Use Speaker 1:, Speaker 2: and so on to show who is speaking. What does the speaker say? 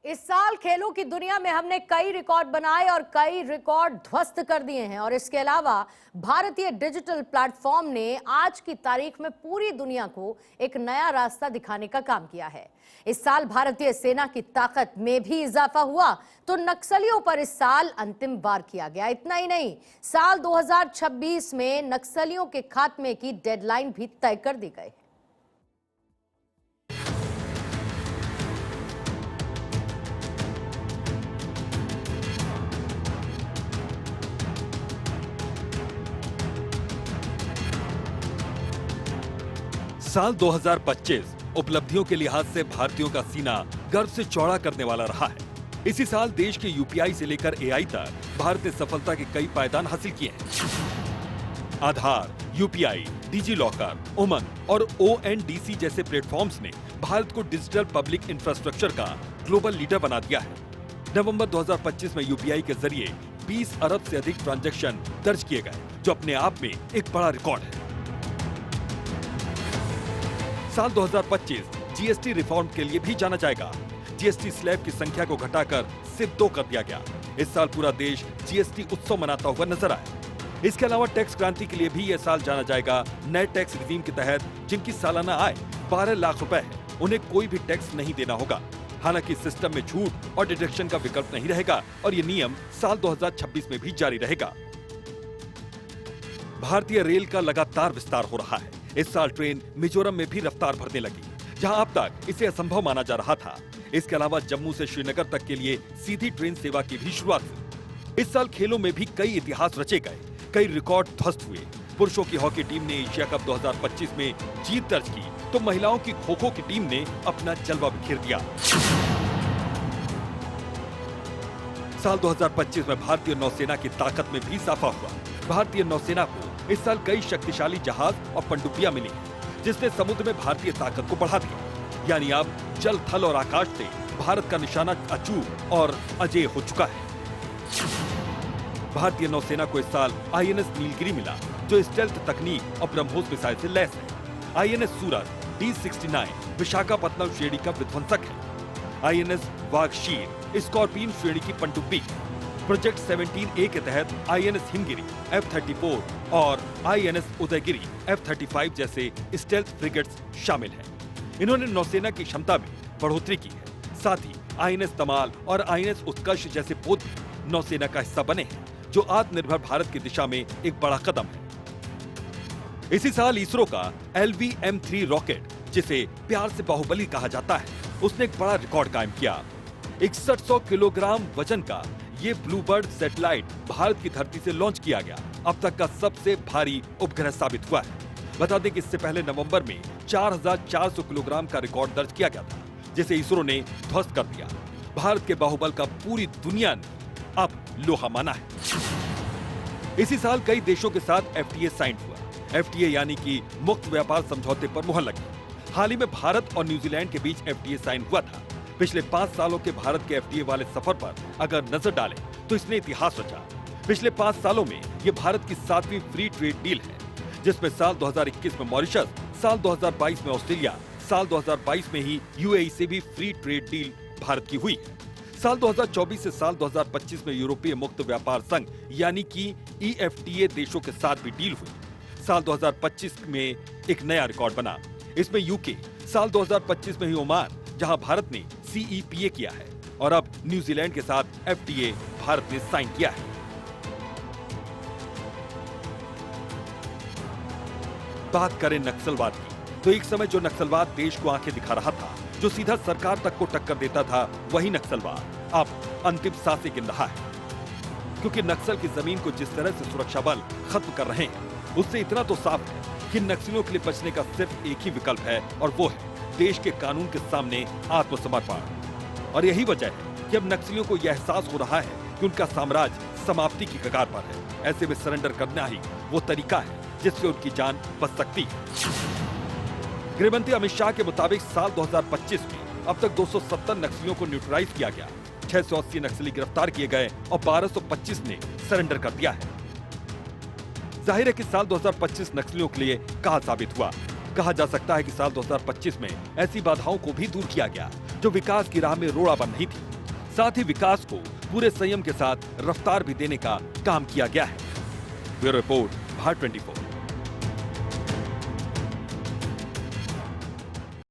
Speaker 1: इस साल खेलों की दुनिया में हमने कई रिकॉर्ड बनाए और कई रिकॉर्ड ध्वस्त कर दिए हैं। और इसके अलावा भारतीय डिजिटल प्लेटफॉर्म ने आज की तारीख में पूरी दुनिया को एक नया रास्ता दिखाने का काम किया है। इस साल भारतीय सेना की ताकत में भी इजाफा हुआ तो नक्सलियों पर इस साल अंतिम वार किया गया। इतना ही नहीं, साल 2026 में नक्सलियों के खात्मे की डेडलाइन भी तय कर दी गई।
Speaker 2: साल 2025 उपलब्धियों के लिहाज से भारतीयों का सीना गर्व से चौड़ा करने वाला रहा है। इसी साल देश के यूपीआई से लेकर एआई तक भारत ने सफलता के कई पायदान हासिल किए हैं। आधार, यूपीआई, डिजी लॉकर, उमंग और ओएनडीसी जैसे प्लेटफॉर्म्स ने भारत को डिजिटल पब्लिक इंफ्रास्ट्रक्चर का ग्लोबल लीडर बना दिया है। नवंबर 2025 में यूपीआई के जरिए 20 अरब से अधिक ट्रांजैक्शन दर्ज किए गए, जो अपने आप में एक बड़ा रिकॉर्ड है। साल 2025 जीएसटी रिफॉर्म के लिए भी जाना जाएगा। जीएसटी स्लैब की संख्या को घटाकर सिर्फ 2 कर दिया गया। इस साल पूरा देश जीएसटी उत्सव मनाता हुआ नजर आया। इसके अलावा टैक्स क्रांति के लिए भी यह साल जाना जाएगा। नए टैक्स रिजीम के तहत जिनकी सालाना आय 12 लाख रुपए है, उन्हें कोई भी टैक्स नहीं देना होगा। हालांकि सिस्टम में छूट और डिडक्शन का विकल्प नहीं रहेगा और ये नियम साल 2026 में भी जारी रहेगा। भारतीय रेल का लगातार विस्तार हो रहा है। इस साल ट्रेन मिजोरम में भी रफ्तार भरने लगी, जहां अब तक इसे असंभव माना जा रहा था। इसके अलावा जम्मू से श्रीनगर तक के लिए सीधी ट्रेन सेवा की भी शुरुआत हुई। इस साल खेलों में भी कई इतिहास रचे गए, कई रिकॉर्ड ध्वस्त हुए। पुरुषों की हॉकी टीम ने एशिया कप 2025 में जीत दर्ज की, तो महिलाओं की खो-खो की टीम ने अपना जलवा बिखेर दिया। साल 2025 में भारतीय नौसेना की ताकत में भी इजाफा हुआ। भारतीय नौसेना को इस साल कई शक्तिशाली जहाज और पनडुब्बियां मिली, जिसने समुद्र में भारतीय ताकत को बढ़ा दिया। यानी अब जल, थल और आकाश से भारत का निशाना अचूक और अजेय हो चुका है। भारतीय नौसेना को इस साल आईएनएस नीलगिरी मिला, जो स्टेल्थ तकनीक और ब्रह्मोस मिसाइल से लैस है। आईएनएस सूरज D69 विशाखापत्तनम श्रेणी का विध्वंसक है। आईएनएस वागशीर स्कॉर्पियन श्रेणी की पनडुब्बी। प्रोजेक्ट 17A के तहत आईएनएस हिमगिरी F-34 और आईएनएस उदयगिरी F-35 जैसे स्टेल्थ फ्रिगेट्स शामिल हैं। इन्होंने नौसेना की क्षमता में बढ़ोतरी की है। साथ ही आईएनएस तमाल और आईएनएस उत्कर्ष जैसे पोत भी नौसेना का हिस्सा बने हैं, जो आत्मनिर्भर भारत की दिशा में एक बड़ा कदम है। इसी साल इसरो का LVM-3 रॉकेट, जिसे प्यार से बाहुबली कहा जाता है, उसने एक बड़ा रिकॉर्ड कायम किया। 6100 किलोग्राम वजन का ये ब्लूबर्ड सैटेलाइट भारत की धरती से लॉन्च किया गया अब तक का सबसे भारी उपग्रह साबित हुआ है। बता दें कि इससे पहले नवंबर में 4400 किलोग्राम का रिकॉर्ड दर्ज किया गया था, जिसे इसरो ने ध्वस्त कर दिया। भारत के बाहुबल का पूरी दुनिया ने अब लोहा माना है। इसी साल कई देशों के साथ FTA साइन हुआ। FTA यानी कि मुक्त व्यापार समझौते पर मुहर लगी। हाल ही में भारत और न्यूजीलैंड के बीच FTA साइन हुआ था। पिछले 5 सालों के भारत के FTA वाले सफर पर अगर नजर डालें तो इसने इतिहास रचा। पिछले 5 सालों में ये भारत की 7वीं फ्री ट्रेड डील है, जिसमें साल 2021 में मॉरिशस, साल 2022 में ऑस्ट्रेलिया, साल 2022 में ही UAE से भी फ्री ट्रेड डील भारत की हुई है। साल 2024 से साल 2025 में यूरोपीय मुक्त व्यापार संघ यानी कि EFTA देशों के साथ भी डील हुई। साल 2025 में एक नया रिकॉर्ड बना। इसमें यूके, साल 2025 में ही ओमान, जहां भारत ने CEPA किया है, और अब न्यूजीलैंड के साथ FTA भारत ने साइन किया है। बात करें नक्सलवाद की, तो एक समय जो नक्सलवाद देश को आंखें दिखा रहा था, जो सीधा सरकार तक को टक्कर देता था, वही नक्सलवाद अब अंतिम सांसें गिन रहा है। क्योंकि नक्सल की जमीन को जिस तरह से सुरक्षा बल खत्म कर रहे हैं, उससे इतना तो साफ है कि नक्सलियों के लिए बचने का सिर्फ एक ही विकल्प है, और वो है देश के कानून के सामने आत्मसमर्पण। और यही वजह है कि अब नक्सलियों को यह एहसास हो रहा है कि उनका साम्राज्य समाप्ति की कगार पर है। ऐसे में सरेंडर करना ही वो तरीका है जिससे उनकी जान बच सकती है। गृहमंत्री अमित शाह के मुताबिक साल 2025 में अब तक 270 नक्सलियों को न्यूट्रलाइज किया गया, 680 नक्सली गिरफ्तार किए गए और 1225 ने सरेंडर कर दिया है। जाहिर है कि साल 2025 नक्सलियों के लिए कहां साबित हुआ। कहा जा सकता है कि साल 2025 में ऐसी बाधाओं को भी दूर किया गया जो विकास की राह में रोड़ा बन रही थी। साथ ही विकास को पूरे संयम के साथ रफ्तार भी देने का काम किया गया है। Bureau report, Bharat 24।